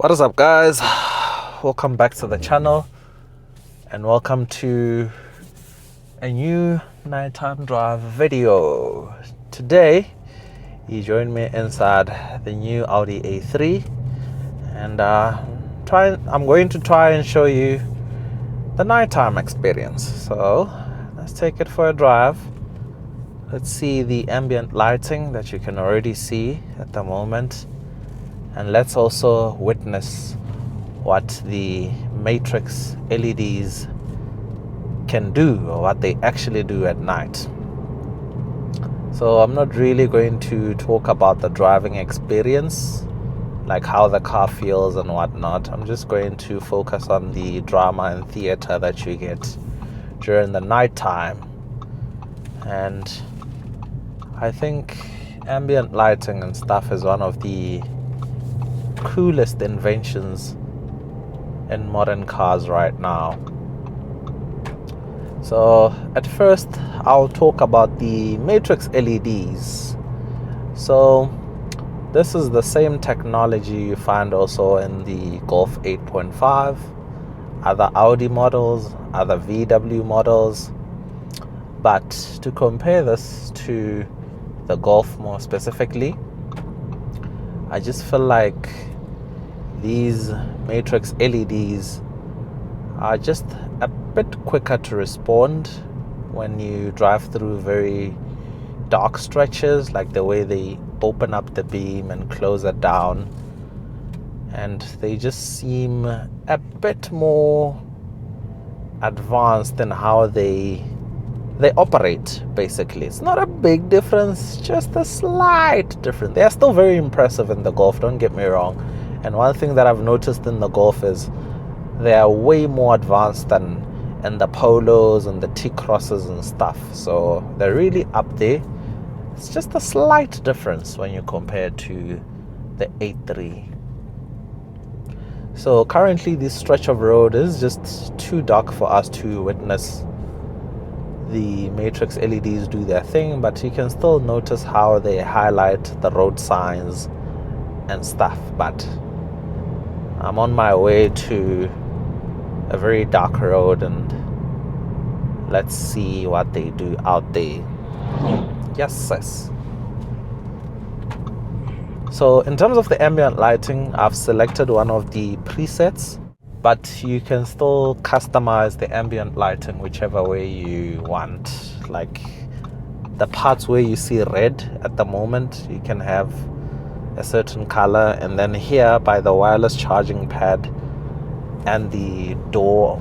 What is up, guys? Welcome back to the channel and welcome to a new nighttime drive video. Today you join me inside the new Audi A3 and I'm going to try and show you the nighttime experience. So let's take it for a drive. Let's see the ambient lighting that you can already see at the moment, and let's also witness what the matrix LEDs can do, or what they actually do at night. So I'm not really going to talk about the driving experience, like how the car feels and whatnot. I'm just going to focus on the drama and theater that you get during the night time. And I think ambient lighting and stuff is one of the coolest inventions in modern cars right now. So at first I'll talk about the matrix LEDs. So this is the same technology you find also in the Golf 8.5, other Audi models, other VW models. But to compare this to the Golf more specifically, I just feel like these matrix LEDs are just a bit quicker to respond when you drive through very dark stretches, like the way they open up the beam and close it down. And they just seem a bit more advanced in how they operate. Basically, it's not a big difference, just a slight difference. They are still very impressive in the Golf, don't get me wrong. And one thing that I've noticed in the Golf is they are way more advanced than in the Polos and the T-Crosses and stuff. So they're really up there. It's just a slight difference when you compare to the A3. So currently this stretch of road is just too dark for us to witness the matrix LEDs do their thing, but you can still notice how they highlight the road signs and stuff. But I'm on my way to a very dark road, and let's see what they do out there. Yes. So in terms of the ambient lighting, I've selected one of the presets, but you can still customize the ambient lighting whichever way you want. Like the parts where you see red at the moment, you can have a certain color, and then here by the wireless charging pad and the door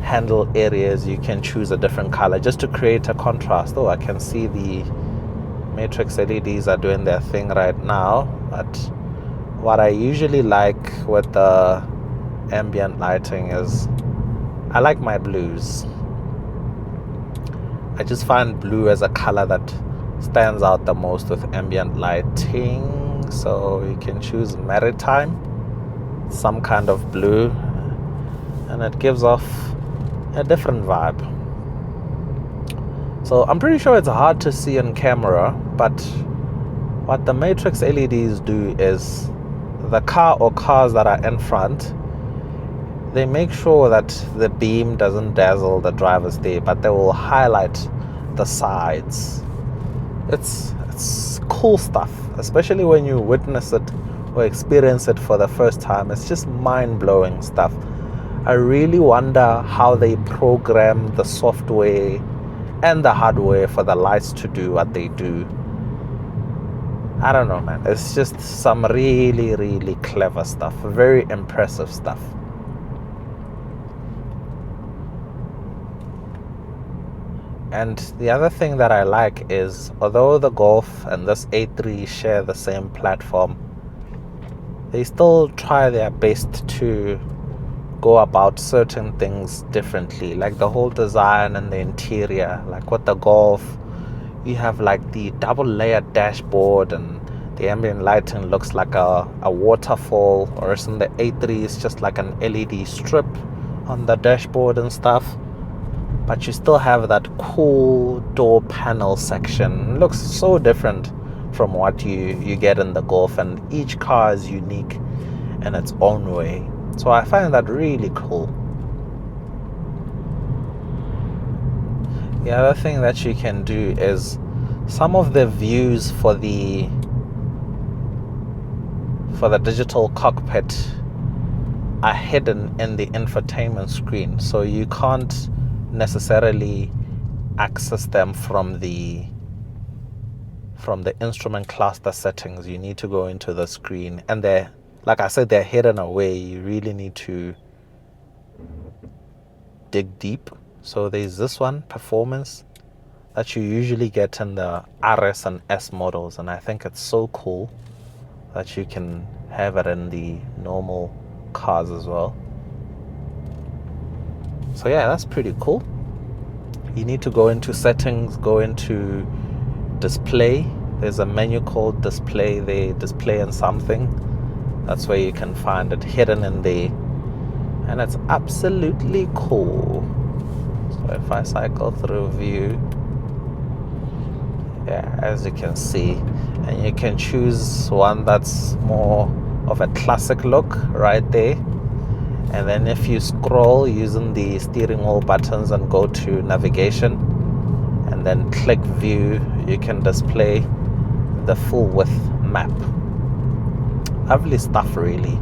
handle areas, you can choose a different color just to create a contrast. Oh, I can see the matrix LEDs are doing their thing right now, but what I usually like with the ambient lighting is I like my blues. I just find blue as a color that stands out the most with ambient lighting. So you can choose maritime, some kind of blue, and it gives off a different vibe. So I'm pretty sure it's hard to see on camera, but what the matrix LEDs do is the car or cars that are in front, they make sure that the beam doesn't dazzle the drivers there, but they will highlight the sides. It's cool stuff, especially when you witness it or experience it for the first time. It's just mind-blowing stuff. I really wonder how they program the software and the hardware for the lights to do what they do. I don't know, man. It's just some really, really clever stuff, very impressive stuff. And the other thing that I like is, although the Golf and this A3 share the same platform, they still try their best to go about certain things differently, like the whole design and the interior. Like with the Golf, you have like the double layered dashboard, and the ambient lighting looks like a waterfall, or in the A3 it's just like an LED strip on the dashboard and stuff. But you still have that cool door panel section. It looks so different from what you get in the Golf, and each car is unique in its own way. So I find that really cool. The other thing that you can do is some of the views for the digital cockpit are hidden in the infotainment screen, so you can't necessarily access them from the instrument cluster settings. You need to go into the screen, and they're, like I said, they're hidden away. You really need to dig deep. So there's this one, performance, that you usually get in the RS and S models, and I think it's so cool that you can have it in the normal cars as well. So yeah, that's pretty cool. You need to go into settings, go into display. There's a menu called display. They display in something. That's where you can find it hidden in there, and it's absolutely cool. So if I cycle through view, yeah, as you can see, and you can choose one that's more of a classic look right there. And then if you scroll using the steering wheel buttons and go to navigation and then click view, you can display the full width map. Lovely stuff, really.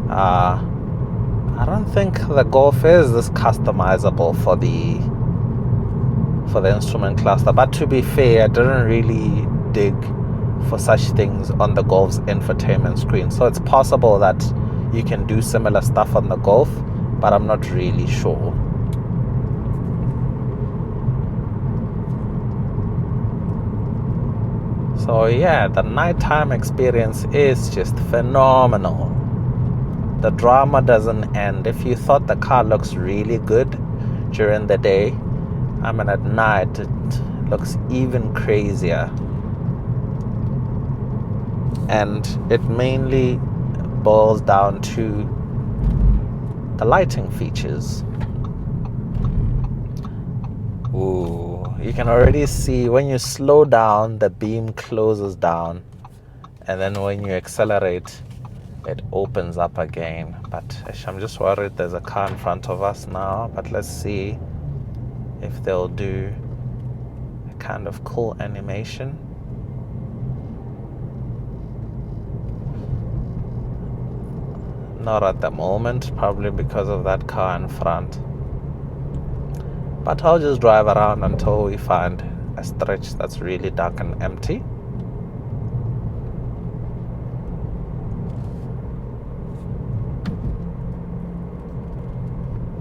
I don't think the Golf is this customizable for the instrument cluster, but to be fair, I didn't really dig for such things on the Golf's infotainment screen. So it's possible that you can do similar stuff on the Golf, but I'm not really sure. So yeah, the nighttime experience is just phenomenal. The drama doesn't end. If you thought the car looks really good during the day, I mean at night it looks even crazier. And it mainly boils down to the lighting features. Ooh, you can already see when you slow down, the beam closes down, and then when you accelerate, it opens up again. But I'm just worried there's a car in front of us now, but let's see if they'll do a kind of cool animation. Not at the moment, probably because of that car in front. But I'll just drive around until we find a stretch that's really dark and empty.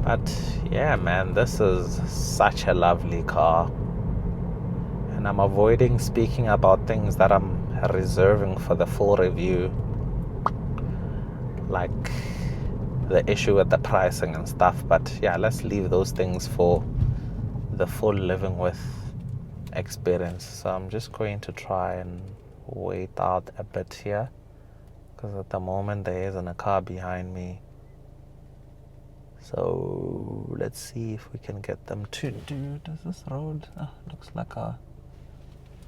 But yeah, man, this is such a lovely car. And I'm avoiding speaking about things that I'm reserving for the full review, like the issue with the pricing and stuff. But yeah, let's leave those things for the full living with experience. So I'm just going to try and wait out a bit here, because at the moment there isn't a car behind me. So let's see if we can get them to do. Does this road looks like a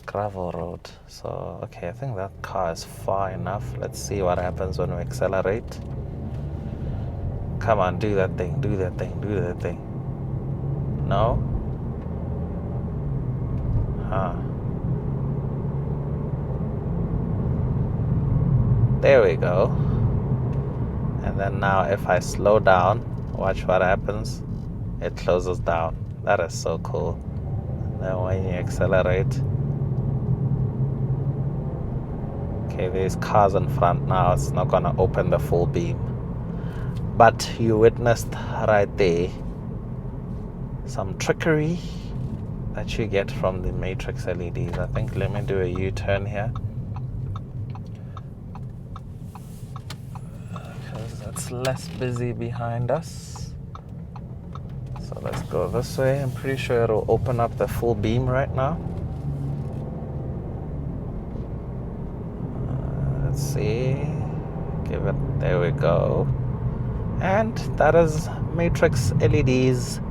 gravel road? So okay, I think that car is far enough. Let's see what happens when we accelerate. Come on, do that thing, do that thing, do that thing. No? There we go. And then now if I slow down, watch what happens. It closes down. That is so cool. Then when you accelerate, okay, there's cars in front now. It's not gonna open the full beam. But you witnessed right there some trickery that you get from the matrix LEDs. I think, let me do a U-turn here, because it's less busy behind us. So let's go this way. I'm pretty sure it'll open up the full beam right now. Let's see. Give it, there we go. And that is matrix LEDs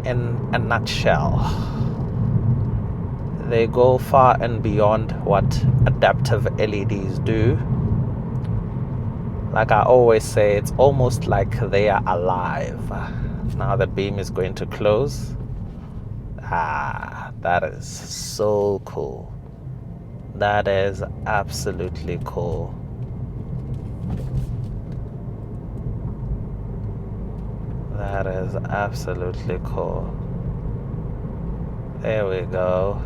in a nutshell. They go far and beyond what adaptive LEDs do. Like I always say, it's almost like they are alive. Now the beam is going to close. That is so cool. That is absolutely cool. That is absolutely cool. There we go.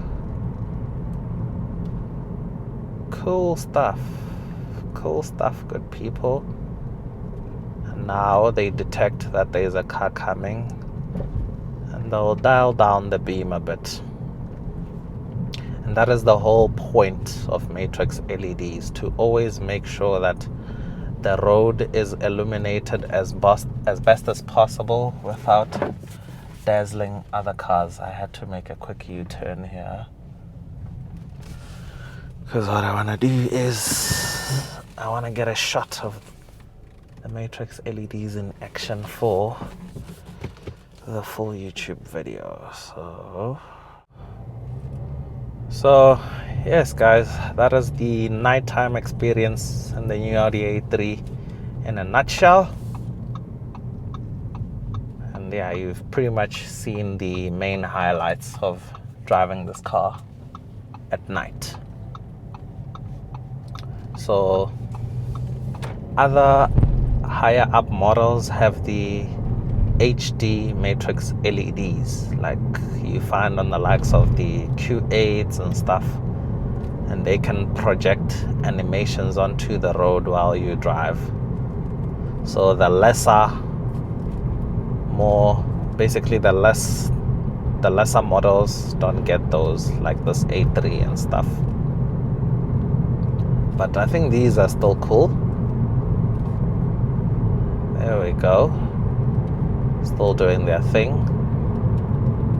Cool stuff. Cool stuff, good people. And now they detect that there's a car coming, and they'll dial down the beam a bit. And that is the whole point of matrix LEDs, to always make sure that the road is illuminated as best as possible without dazzling other cars. I had to make a quick U-turn here, because what I want to do is I want to get a shot of the matrix LEDs in action for the full YouTube video. So yes guys, that is the nighttime experience in the new Audi A3 in a nutshell. And yeah, you've pretty much seen the main highlights of driving this car at night. So other higher up models have the HD matrix LEDs like you find on the likes of the Q8s and stuff, and they can project animations onto the road while you drive. So the lesser models don't get those, like this A3 and stuff. But I think these are still cool. There we go. Still doing their thing.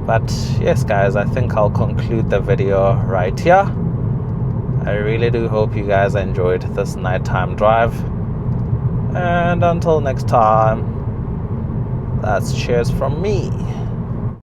But yes guys, I think I'll conclude the video right here. I really do hope you guys enjoyed this nighttime drive, and until next time, that's cheers from me.